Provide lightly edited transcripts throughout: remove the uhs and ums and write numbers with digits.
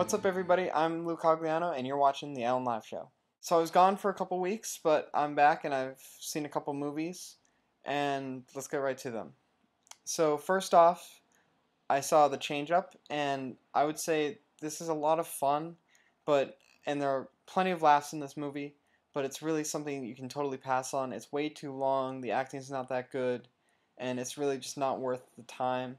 What's up, everybody? I'm Lou Cogliano, and you're watching the Ellen Live Show. So I was gone for a couple weeks, but I'm back, and I've seen a couple movies, and let's get right to them. So first off, I saw The Change Up, and I would say this is a lot of fun, and there are plenty of laughs in this movie, but it's really something you can totally pass on. It's way too long, the acting's not that good, and it's really just not worth the time.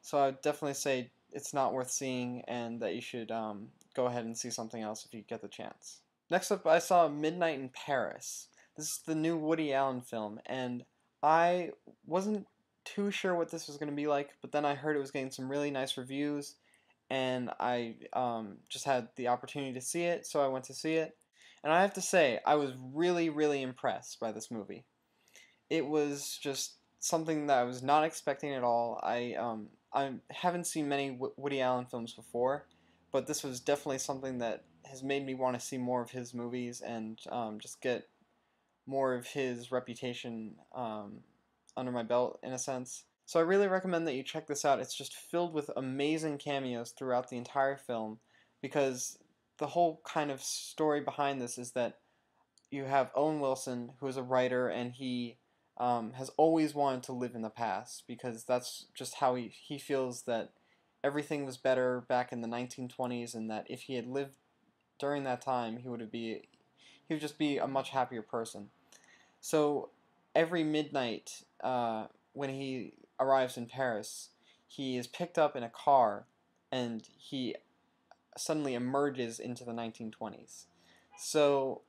So I would definitely say it's not worth seeing, and that you should go ahead and see something else if you get the chance. Next up, I saw Midnight in Paris. This is the new Woody Allen film, and I wasn't too sure what this was going to be like, but then I heard it was getting some really nice reviews, and I just had the opportunity to see it, so I went to see it. And I have to say, I was really, really impressed by this movie. It was just something that I was not expecting at all. I haven't seen many Woody Allen films before, but this was definitely something that has made me want to see more of his movies and just get more of his reputation under my belt, in a sense. So I really recommend that you check this out. It's just filled with amazing cameos throughout the entire film, because the whole kind of story behind this is that you have Owen Wilson, who is a writer, and he has always wanted to live in the past, because that's just how he feels that everything was better back in the 1920s, and that if he had lived during that time, he would just be a much happier person. So every midnight, when he arrives in Paris, he is picked up in a car, and he suddenly emerges into the 1920s. So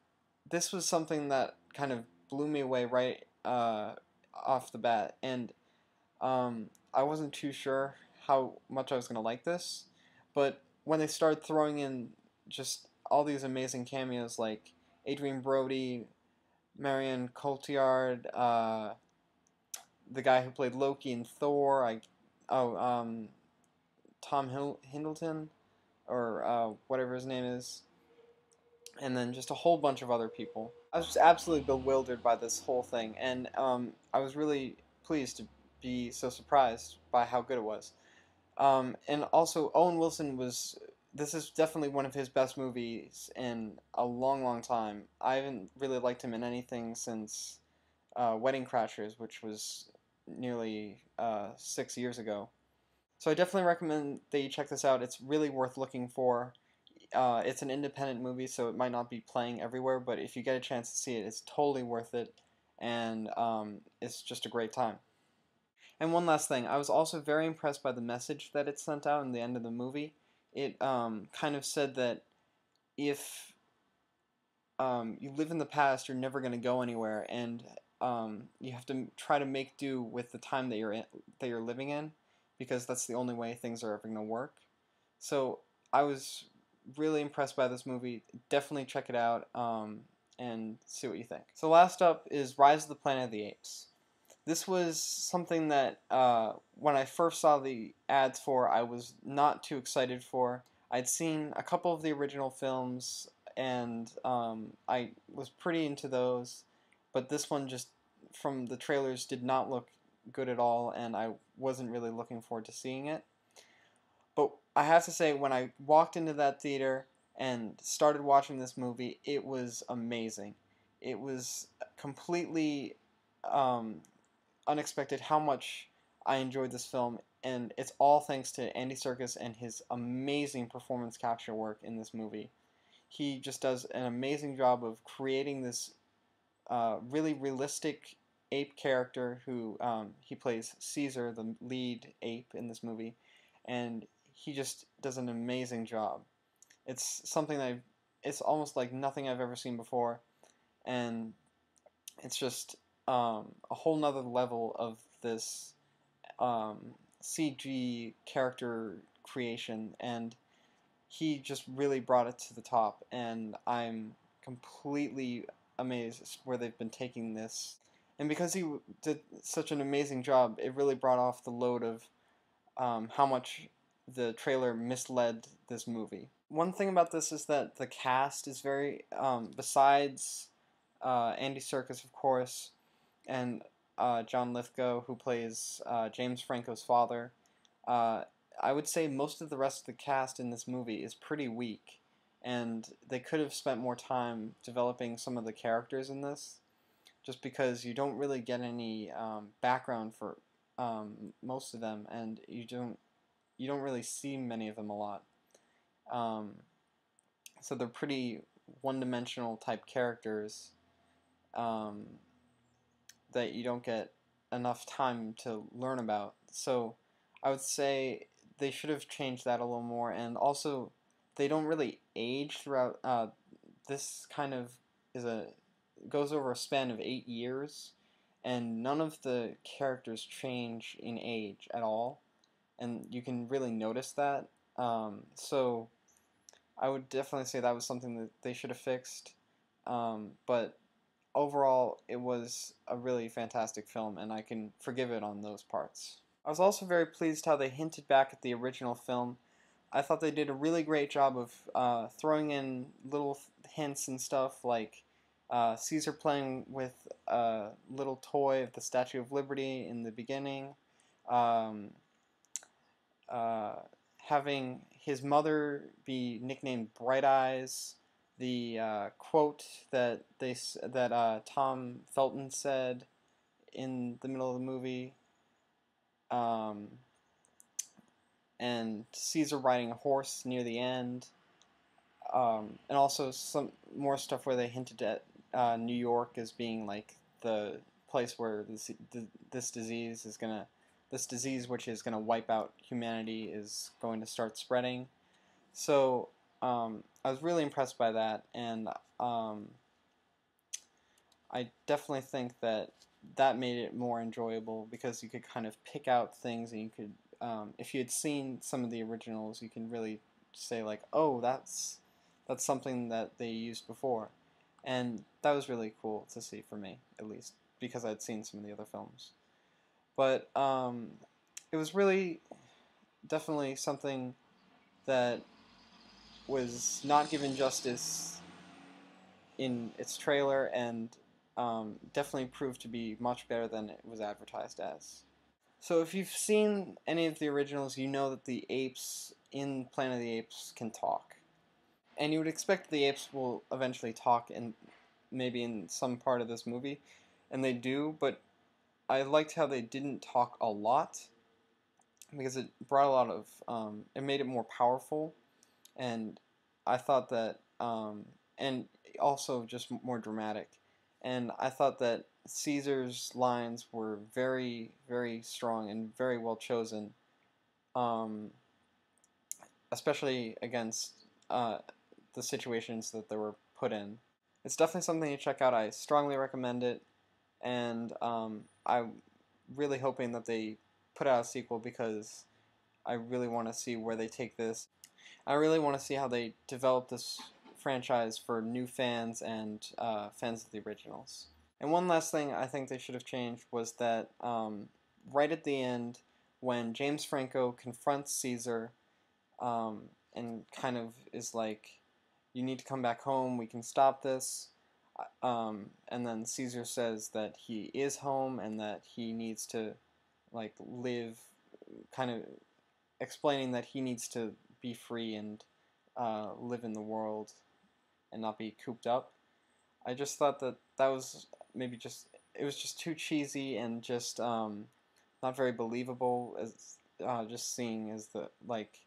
this was something that kind of blew me away right off the bat, and I wasn't too sure how much I was going to like this, but when they started throwing in just all these amazing cameos like Adrien Brody, Marion Cotillard, the guy who played Loki in Thor, Tom Hiddleston, or whatever his name is, and then just a whole bunch of other people. I was just absolutely bewildered by this whole thing, and I was really pleased to be so surprised by how good it was. And also, Owen Wilson was. This is definitely one of his best movies in a long, long time. I haven't really liked him in anything since Wedding Crashers, which was nearly 6 years ago. So I definitely recommend that you check this out. It's really worth looking for. It's an independent movie, so it might not be playing everywhere, but if you get a chance to see it, it's totally worth it, and it's just a great time. And one last thing, I was also very impressed by the message that it sent out in the end of the movie. It kind of said that if you live in the past, you're never going to go anywhere, and you have to try to make do with the time that you're living in, because that's the only way things are ever going to work. So I was really impressed by this movie. Definitely check it out and see what you think. So last up is Rise of the Planet of the Apes. This was something that when I first saw the ads for, I was not too excited for. I'd seen a couple of the original films, and I was pretty into those, but this one just, from the trailers, did not look good at all, and I wasn't really looking forward to seeing it. But I have to say, when I walked into that theater and started watching this movie, it was amazing. It was completely unexpected how much I enjoyed this film, and it's all thanks to Andy Serkis and his amazing performance capture work in this movie. He just does an amazing job of creating this really realistic ape character who he plays Caesar, the lead ape in this movie, and he just does an amazing job. It's something it's almost like nothing I've ever seen before, and it's just a whole nother level of this CG character creation, and he just really brought it to the top, and I'm completely amazed where they've been taking this. And because he did such an amazing job, it really brought off the load of how much the trailer misled this movie. One thing about this is that the cast is very, besides Andy Serkis, of course, and John Lithgow, who plays James Franco's father, I would say most of the rest of the cast in this movie is pretty weak, and they could have spent more time developing some of the characters in this, just because you don't really get any background for most of them, and you don't really see many of them a lot. Um, so they're pretty one-dimensional type characters um, that you don't get enough time to learn about. So I would say they should have changed that a little more, and also they don't really age throughout. This kind of is a goes over a span of 8 years, and none of the characters change in age at all, and you can really notice that. So I would definitely say that was something that they should have fixed. But overall, it was a really fantastic film, and I can forgive it on those parts. I was also very pleased how they hinted back at the original film. I thought they did a really great job of throwing in little hints and stuff, like Caesar playing with a little toy of the Statue of Liberty in the beginning, um, uh, having his mother be nicknamed Bright Eyes, the quote that Tom Felton said in the middle of the movie, um, and Caesar riding a horse near the end, and also some more stuff where they hinted at New York as being like the place where this disease is gonna this disease which is gonna wipe out humanity is going to start spreading. So I was really impressed by that, and I definitely think that that made it more enjoyable because you could kind of pick out things, and you could, if you had seen some of the originals, you can really say like, oh, that's something that they used before, and that was really cool to see for me, at least, because I'd seen some of the other films. But it was really definitely something that was not given justice in its trailer, and definitely proved to be much better than it was advertised as. So if you've seen any of the originals, you know that the apes in Planet of the Apes can talk. And you would expect the apes will eventually talk in maybe in some part of this movie, and they do, but I liked how they didn't talk a lot because it brought a lot of, it made it more powerful, and I thought that, and also just more dramatic. And I thought that Caesar's lines were very, very strong and very well chosen, um, especially against the situations that they were put in. It's definitely something to check out. I strongly recommend it, and I'm really hoping that they put out a sequel because I really want to see where they take this. I really want to see how they develop this franchise for new fans and fans of the originals. And one last thing I think they should have changed was that right at the end, when James Franco confronts Caesar and kind of is like, you need to come back home, we can stop this. And then Caesar says that he is home and that he needs to like live, kind of explaining that he needs to be free and live in the world and not be cooped up. I just thought that that was maybe just it was just too cheesy and just not very believable as just seeing as the like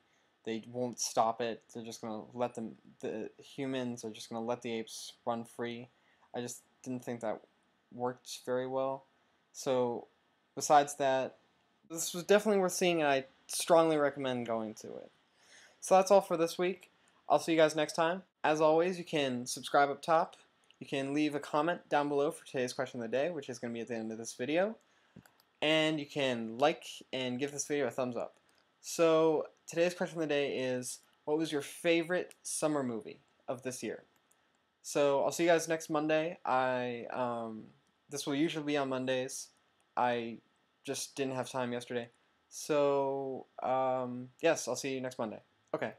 they won't stop it. They're just gonna let them. The humans are just gonna let the apes run free. I just didn't think that worked very well. So besides that, this was definitely worth seeing, and I strongly recommend going to it. So that's all for this week. I'll see you guys next time. As always, you can subscribe up top. You can leave a comment down below for today's question of the day, which is going to be at the end of this video. And you can like and give this video a thumbs up. So today's question of the day is, what was your favorite summer movie of this year? So I'll see you guys next Monday. This will usually be on Mondays. I just didn't have time yesterday. So yes, I'll see you next Monday. Okay.